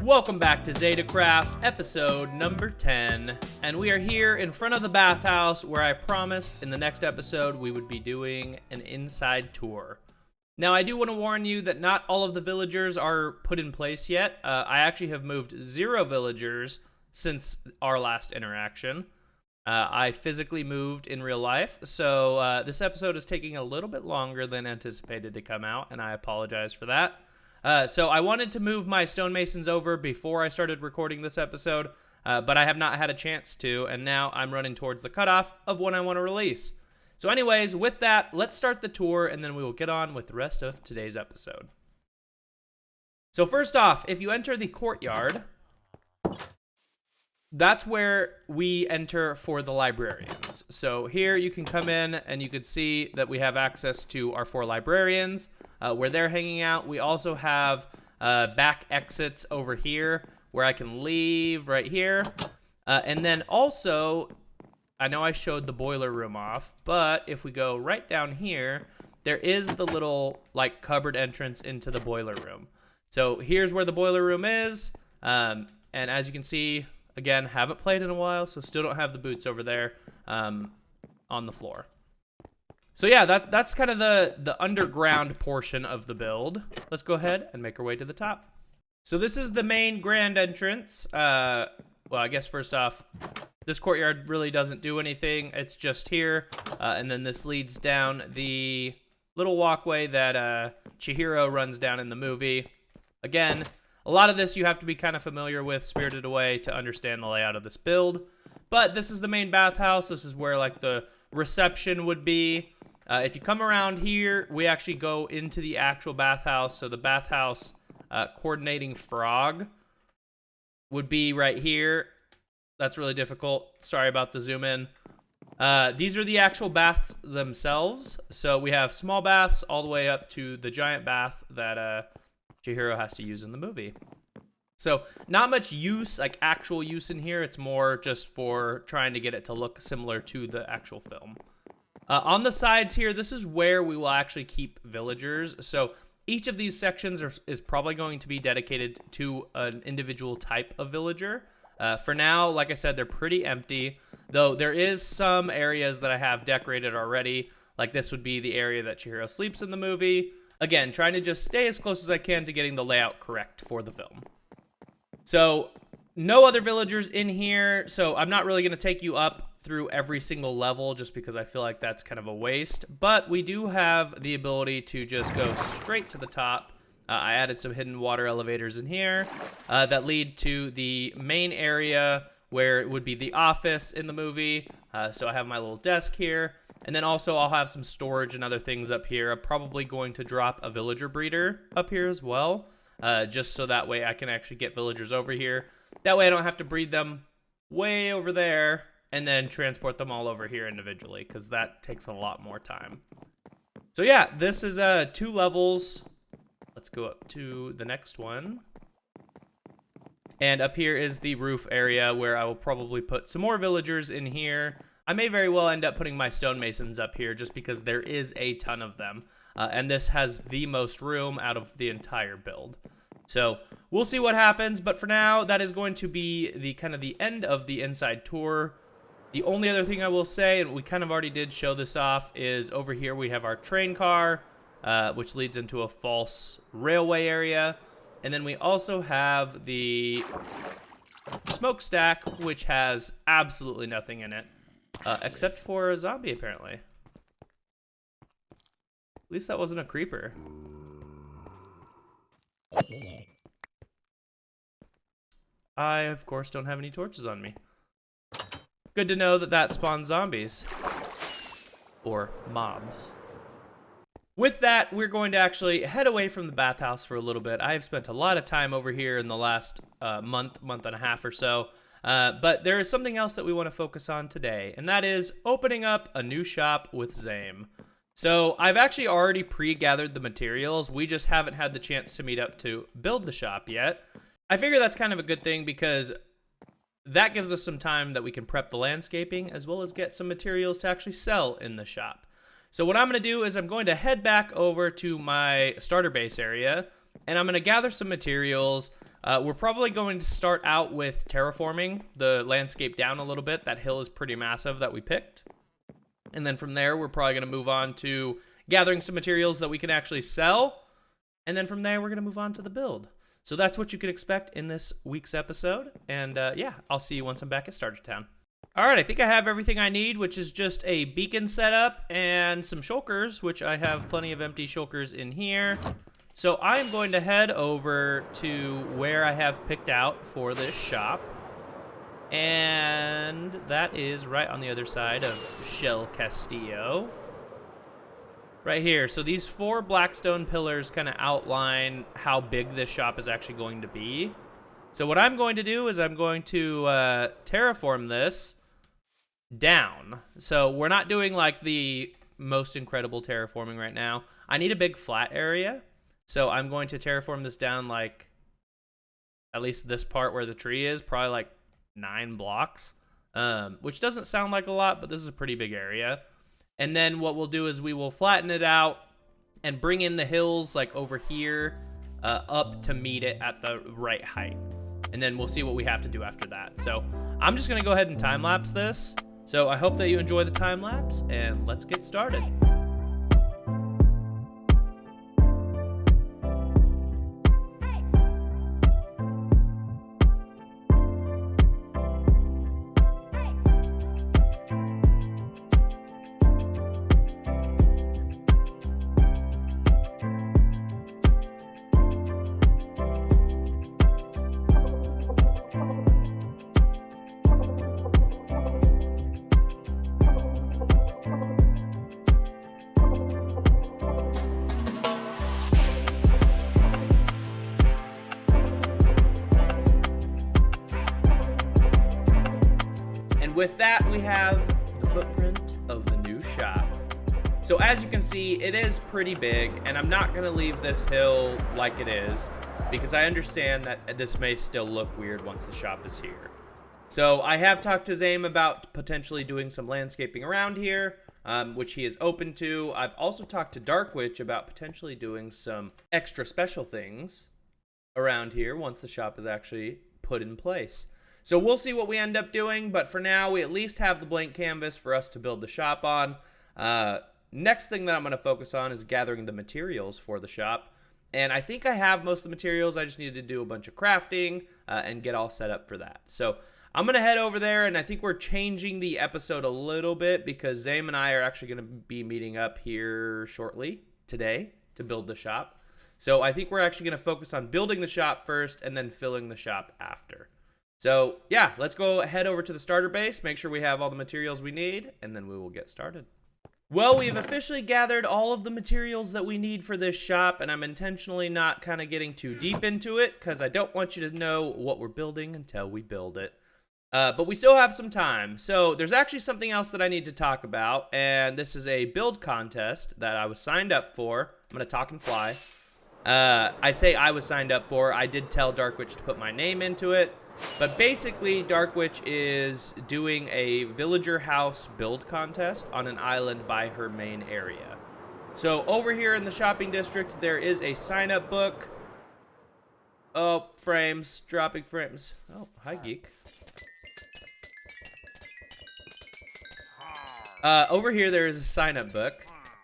Welcome back to Zetacraft, episode number 10, and we are here in front of the bathhouse where I promised in the next episode we would be doing an inside tour. Now, I do want to warn you that not all of the villagers are put in place yet. I actually have moved 0 villagers since our last interaction. I physically moved in real life, so this episode is taking a little bit longer than anticipated to come out, and I apologize for that. So I wanted to move my stonemasons over before I started recording this episode, but I have not had a chance to, and now I'm running towards the cutoff of when I want to release. So anyways, with that, let's start the tour, and then we will get on with the rest of today's episode. So first off, if you enter the courtyard, that's where we enter for the librarians. So here you can come in and you can see that we have access to our 4 librarians where they're hanging out. We also have back exits over here where I can leave right here. And then also, I know I showed the boiler room off, but if we go right down here, there is the little like cupboard entrance into the boiler room. So here's where the boiler room is. And as you can see, again, haven't played in a while, so still don't have the boots over there on the floor. So yeah, that's kind of the underground portion of the build. Let's go ahead and make our way to the top. So this is the main grand entrance. Well, I guess first off, this courtyard really doesn't do anything. It's just here. And then this leads down the little walkway that Chihiro runs down in the movie. Again, a lot of this you have to be kind of familiar with Spirited Away to understand the layout of this build. But this is the main bathhouse. This is where like the reception would be. If you come around here, we actually go into the actual bathhouse. So the bathhouse coordinating frog would be right here. That's really difficult. Sorry about the zoom in. These are the actual baths themselves. So we have small baths all the way up to the giant bath that Chihiro has to use in the movie. So not much use, like actual use in here. It's more just for trying to get it to look similar to the actual film. On the sides here, this is where we will actually keep villagers. So each of these sections is probably going to be dedicated to an individual type of villager. For now, like I said, they're pretty empty, though there is some areas that I have decorated already. Like this would be the area that Chihiro sleeps in the movie. Again, trying to just stay as close as I can to getting the layout correct for the film. So, no other villagers in here, so I'm not really going to take you up through every single level just because I feel like that's kind of a waste. But we do have the ability to just go straight to the top. I added some hidden water elevators in here that lead to the main area where it would be the office in the movie. So I have my little desk here. And then also I'll have some storage and other things up here. I'm probably going to drop a villager breeder up here as well, just so that way I can actually get villagers over here. That way I don't have to breed them way over there and then transport them all over here individually, because that takes a lot more time. So yeah, this is 2 levels. Let's go up to the next one. And up here is the roof area where I will probably put some more villagers in here. I may very well end up putting my stonemasons up here just because there is a ton of them. And this has the most room out of the entire build. So we'll see what happens. But for now, that is going to be the kind of the end of the inside tour. The only other thing I will say, and we kind of already did show this off, is over here we have our train car, which leads into a false railway area. And then we also have the smokestack, which has absolutely nothing in it. Except for a zombie, apparently. At least that wasn't a creeper. I, of course, don't have any torches on me. Good to know that that spawns zombies. Or mobs. With that, we're going to actually head away from the bathhouse for a little bit. I have spent a lot of time over here in the last month and a half or so. But there is something else that we want to focus on today, and that is opening up a new shop with Zame. So I've actually already pre-gathered the materials. We just haven't had the chance to meet up to build the shop yet. I figure that's kind of a good thing because that gives us some time that we can prep the landscaping as well as get some materials to actually sell in the shop. So what I'm going to do is I'm going to head back over to my starter base area, and I'm going to gather some materials. We're probably going to start out with terraforming the landscape down a little bit. That hill is pretty massive that we picked. And then from there, we're probably going to move on to gathering some materials that we can actually sell. And then from there, we're going to move on to the build. So that's what you can expect in this week's episode. And yeah, I'll see you once I'm back at Starter Town. All right, I think I have everything I need, which is just a beacon setup and some shulkers, which I have plenty of empty shulkers in here. So I'm going to head over to where I have picked out for this shop. And that is right on the other side of Shell Castillo. Right here. So these 4 blackstone pillars kind of outline how big this shop is actually going to be. So what I'm going to do is I'm going to terraform this down. So we're not doing like the most incredible terraforming right now. I need a big flat area. So I'm going to terraform this down like at least this part where the tree is, probably like 9 blocks, which doesn't sound like a lot, but this is a pretty big area. And then what we'll do is we will flatten it out and bring in the hills like over here up to meet it at the right height. And then we'll see what we have to do after that. So I'm just going to go ahead and time lapse this. So I hope that you enjoy the time lapse, and let's get started. With that, we have the footprint of the new shop. So as you can see, it is pretty big, and I'm not gonna leave this hill like it is because I understand that this may still look weird once the shop is here. So I have talked to Zame about potentially doing some landscaping around here, which he is open to. I've also talked to Darkwitch about potentially doing some extra special things around here once the shop is actually put in place. So we'll see what we end up doing, but for now, we at least have the blank canvas for us to build the shop on. Next thing that I'm going to focus on is gathering the materials for the shop. And I think I have most of the materials. I just needed to do a bunch of crafting and get all set up for that. So I'm going to head over there, and I think we're changing the episode a little bit because Zame and I are actually going to be meeting up here shortly today to build the shop. So I think we're actually going to focus on building the shop first and then filling the shop after. So yeah, let's go head over to the starter base, make sure we have all the materials we need, and then we will get started. Well, we've officially gathered all of the materials that we need for this shop, and I'm intentionally not kind of getting too deep into it because I don't want you to know what we're building until we build it. But we still have some time. So there's actually something else that I need to talk about, and this is a build contest that I was signed up for. I'm going to talk and fly. I say I was signed up for. I did tell Darkwitch to put my name into it. But basically, Darkwitch is doing a villager house build contest on an island by her main area. So over here in the shopping district, there is a sign-up book. Oh, frames, dropping frames. Oh, hi, Geek. Over here, there is a sign-up book.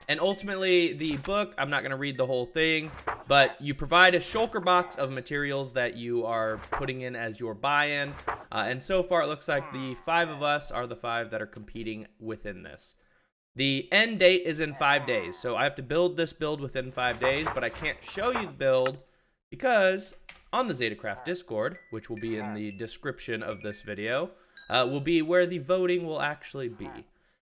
And ultimately, the book, I'm not going to read the whole thing, but you provide a shulker box of materials that you are putting in as your buy-in. And so far, it looks like the 5 of us are the 5 that are competing within this. The end date is in 5 days, so I have to build this build within 5 days, but I can't show you the build because on the Zetacraft Discord, which will be in the description of this video, will be where the voting will actually be.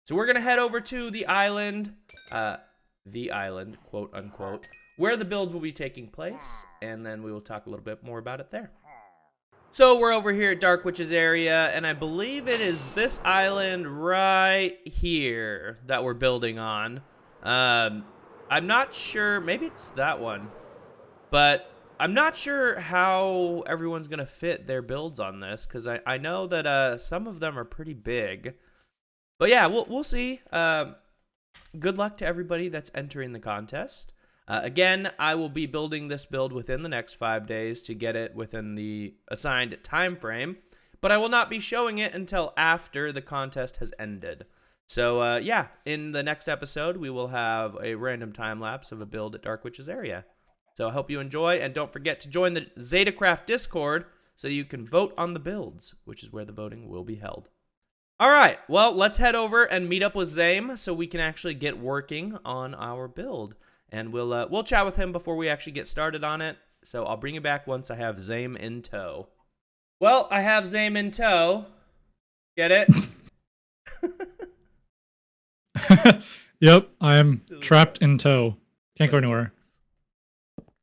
So we're going to head over to the island, quote unquote, where the builds will be taking place, and then we will talk a little bit more about it there. So we're over here at Darkwitch's area, and I believe it is this island right here that we're building on. I'm not sure, maybe it's that one, but I'm not sure how everyone's going to fit their builds on this, because I know that some of them are pretty big. But yeah, we'll see. Good luck to everybody that's entering the contest. Again, I will be building this build within the next 5 days to get it within the assigned time frame, but I will not be showing it until after the contest has ended. So yeah, in the next episode, we will have a random time lapse of a build at Dark Witch's area. So I hope you enjoy, and don't forget to join the Zetacraft Discord so you can vote on the builds, which is where the voting will be held. All right, well, let's head over and meet up with Zame so we can actually get working on our build. And we'll chat with him before we actually get started on it. So I'll bring you back once I have Zame in tow. Well, I have Zame in tow. Get it? Yep, I am trapped in tow. Can't go anywhere.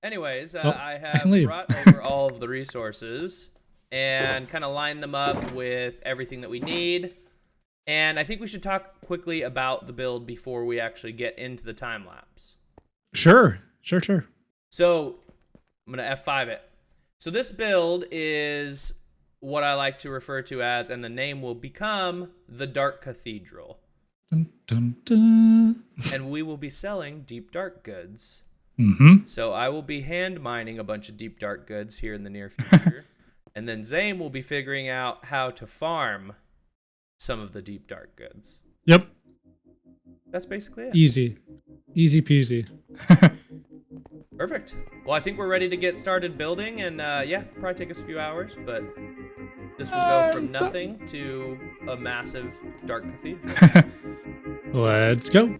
Anyways, Oh, I I have can leave. brought over all of the resources and kind of lined them up with everything that we need. And I think we should talk quickly about the build before we actually get into the time lapse. Sure. So I'm going to F5 it. So this build is what I like to refer to as, and the name will become, the Dark Cathedral. Dun, dun, dun. And we will be selling deep dark goods. Mm-hmm. So I will be hand mining a bunch of deep dark goods here in the near future. And then Zame will be figuring out how to farm some of the deep dark goods. Yep. That's basically it. Easy peasy. Perfect. Well, I think we're ready to get started building, and yeah, probably take us a few hours, but this will go from nothing to a massive dark cathedral. Let's go.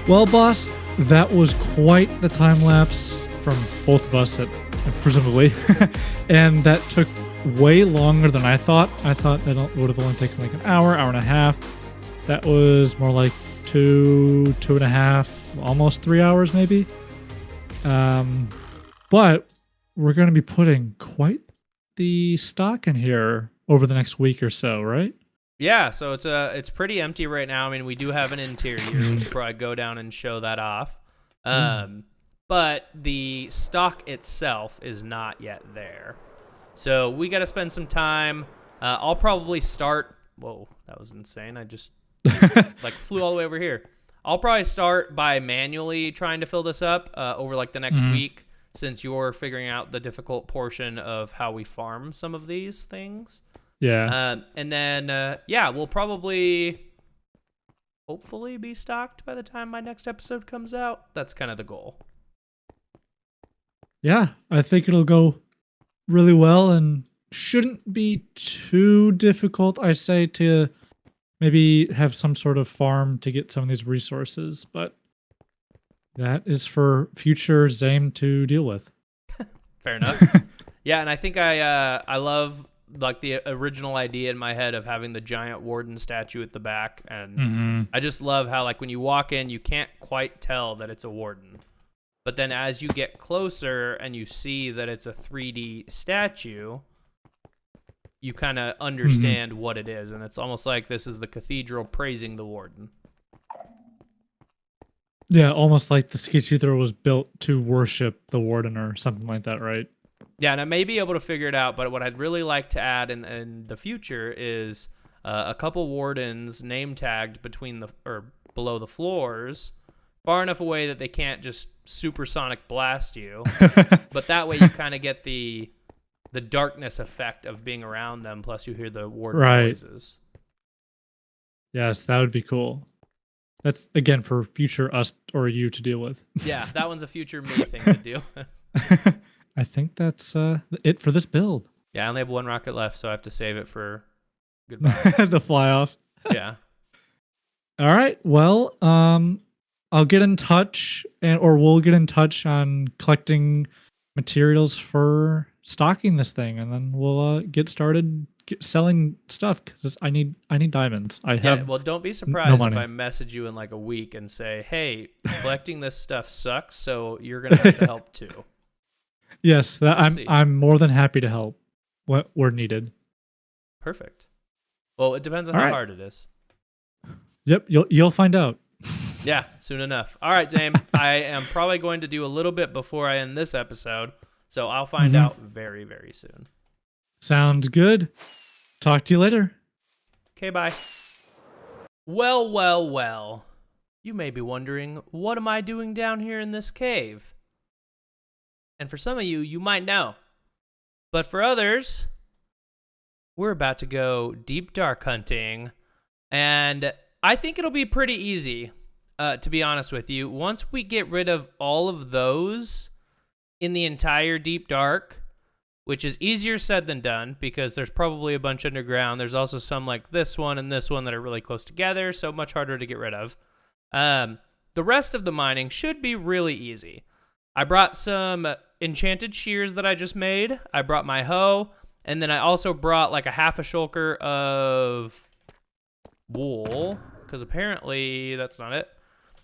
Well, boss, that was quite the time lapse from both of us, presumably, and that took way longer than I thought. I thought that it would have only taken like an hour and a half. That was more like 2.5, almost 3 hours maybe. But we're going to be putting quite the stock in here over the next week or so, right? Yeah, so it's pretty empty right now. I mean, we do have an interior. We should probably go down and show that off. But the stock itself is not yet there. So we got to spend some time. I'll probably start. Whoa, that was insane. I just like flew all the way over here. I'll probably start by manually trying to fill this up over like the next week, since you're figuring out the difficult portion of how we farm some of these things. Yeah. And then, yeah, we'll probably, hopefully, be stocked by the time my next episode comes out. That's kind of the goal. Yeah, I think it'll go really well and shouldn't be too difficult, I say, to maybe have some sort of farm to get some of these resources, but that is for future Zame to deal with. Fair enough. Yeah, and I think I love like the original idea in my head of having the giant warden statue at the back, and I just love how like when you walk in, you can't quite tell that it's a warden. But then as you get closer and you see that it's a 3D statue, you kind of understand what it is. And it's almost like this is the cathedral praising the warden. Yeah, almost like the cathedral was built to worship the warden or something like that, right? Yeah, and I may be able to figure it out, but what I'd really like to add in the future is a couple wardens name tagged below the floors, far enough away that they can't just supersonic blast you. But that way you kind of get the darkness effect of being around them, plus you hear the warden noises. Yes, that would be cool. That's, again, for future us or you to deal with. Yeah, that one's a future me thing to do. I think that's it for this build. Yeah, I only have one rocket left, so I have to save it for goodbye. The fly off. Yeah. All right. Well, I'll get in touch, or we'll get in touch on collecting materials for stocking this thing, and then we'll get started selling stuff because I need diamonds. Well, don't be surprised if I message you in like a week and say, "Hey, collecting this stuff sucks, so you're gonna have to help too." Yes, I'm more than happy to help where needed. Perfect. Well, it depends on how hard it is. Yep, you'll find out. Yeah, soon enough. All right, Zame. I am probably going to do a little bit before I end this episode, so I'll find out very, very soon. Sounds good. Talk to you later. Okay, bye. Well. You may be wondering, what am I doing down here in this cave? And for some of you, you might know. But for others, we're about to go deep dark hunting, and I think it'll be pretty easy. To be honest with you, once we get rid of all of those in the entire deep dark, which is easier said than done because there's probably a bunch underground. There's also some like this one and this one that are really close together, so much harder to get rid of. The rest of the mining should be really easy. I brought some enchanted shears that I just made. I brought my hoe, and then I also brought like a half a shulker of wool, because apparently that's not it.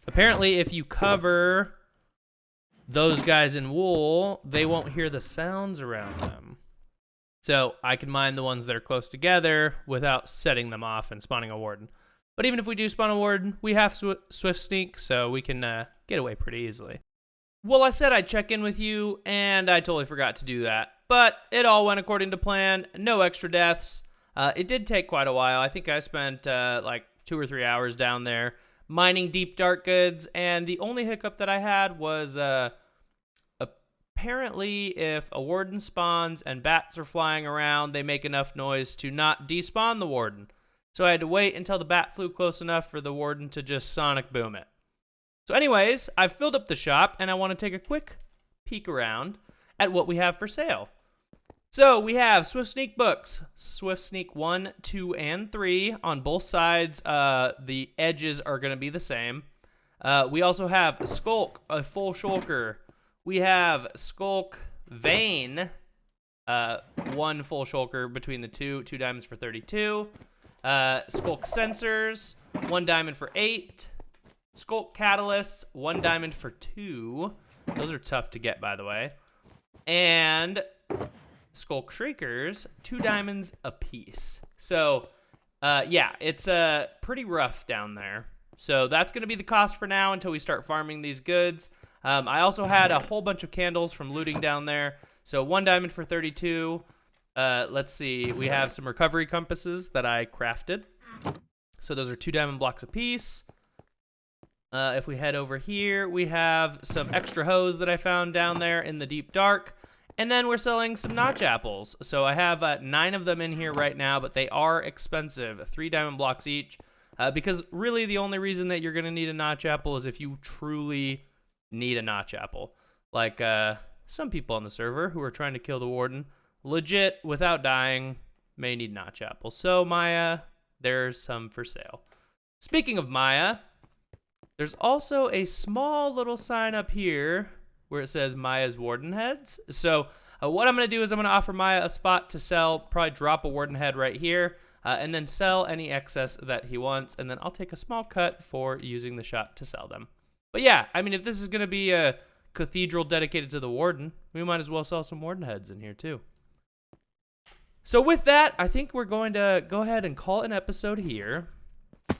Apparently, if you cover those guys in wool, they won't hear the sounds around them. So I can mine the ones that are close together without setting them off and spawning a warden. But even if we do spawn a warden, we have swift sneak, so we can get away pretty easily. Well, I said I'd check in with you, and I totally forgot to do that. But it all went according to plan. No extra deaths. It did take quite a while. I think I spent like 2 or 3 hours down there mining deep dark goods, and the only hiccup that I had was apparently if a warden spawns and bats are flying around, they make enough noise to not despawn the warden. So I had to wait until the bat flew close enough for the warden to just sonic boom it. So anyways, I've filled up the shop, and I want to take a quick peek around at what we have for sale. So we have Swift Sneak books, Swift Sneak 1, 2, and 3 on both sides. The edges are going to be the same. We also have Skulk, a full shulker. We have Skulk Vein, 1 full shulker between the 2 diamonds for 32. Skulk Sensors, 1 diamond for 8. Skulk Catalysts, 1 diamond for 2. Those are tough to get, by the way. And Skulk Shriekers, 2 diamonds a piece. So, yeah, it's pretty rough down there. So that's going to be the cost for now until we start farming these goods. I also had a whole bunch of candles from looting down there. So 1 diamond for 32. Let's see. We have some recovery compasses that I crafted. So those are 2 diamond blocks a piece. If we head over here, we have some extra hose that I found down there in the deep dark. And then we're selling some notch apples. So I have 9 of them in here right now, but they are expensive, 3 diamond blocks each. Because really the only reason that you're going to need a notch apple is if you truly need a notch apple. Like some people on the server who are trying to kill the warden, legit, without dying, may need notch apples. So Maya, there's some for sale. Speaking of Maya, there's also a small little sign up here where it says Maya's Warden Heads. So what I'm going to do is I'm going to offer Maya a spot to sell, probably drop a Warden Head right here, and then sell any excess that he wants, and then I'll take a small cut for using the shop to sell them. But yeah, I mean, if this is going to be a cathedral dedicated to the Warden, we might as well sell some Warden Heads in here too. So with that, I think we're going to go ahead and call it an episode here.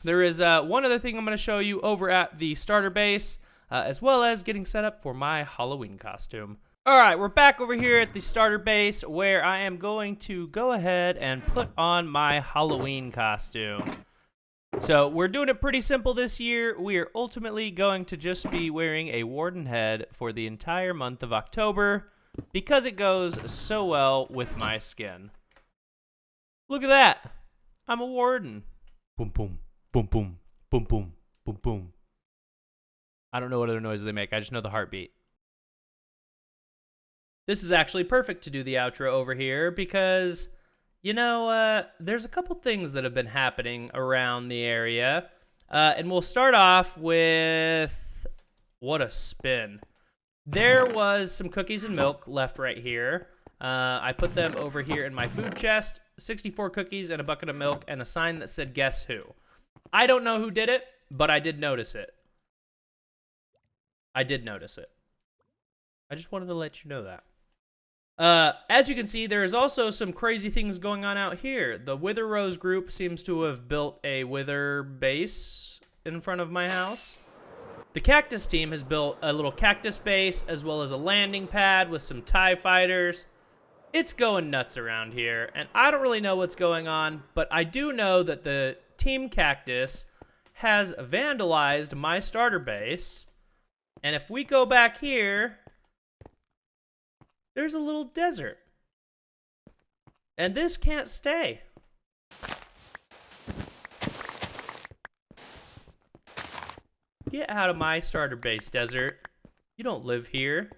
There is one other thing I'm going to show you over at the starter base, as well as getting set up for my Halloween costume. All right, we're back over here at the starter base where I am going to go ahead and put on my Halloween costume. So we're doing it pretty simple this year. We are ultimately going to just be wearing a warden head for the entire month of October because it goes so well with my skin. Look at that. I'm a warden. Boom, boom, boom, boom, boom, boom, boom, boom. I don't know what other noises they make. I just know the heartbeat. This is actually perfect to do the outro over here because, you know, there's a couple things that have been happening around the area. And we'll start off with, what a spin. There was some cookies and milk left right here. I put them over here in my food chest, 64 cookies and a bucket of milk and a sign that said, guess who? I don't know who did it, but I did notice it. I did notice it. I just wanted to let you know that. As you can see, there is also some crazy things going on out here. The Wither Rose group seems to have built a wither base in front of my house. The Cactus team has built a little cactus base as well as a landing pad with some TIE fighters. It's going nuts around here, and I don't really know what's going on, but I do know that the Team Cactus has vandalized my starter base. And if we go back here, there's a little desert. And this can't stay. Get out of my starter base, desert. You don't live here.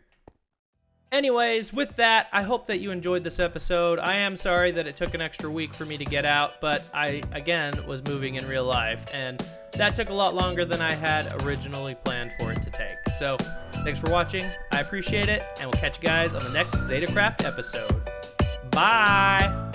Anyways, with that, I hope that you enjoyed this episode. I am sorry that it took an extra week for me to get out, but I, again, was moving in real life, and that took a lot longer than I had originally planned for it to take. So, thanks for watching. I appreciate it, and we'll catch you guys on the next Zetacraft episode. Bye!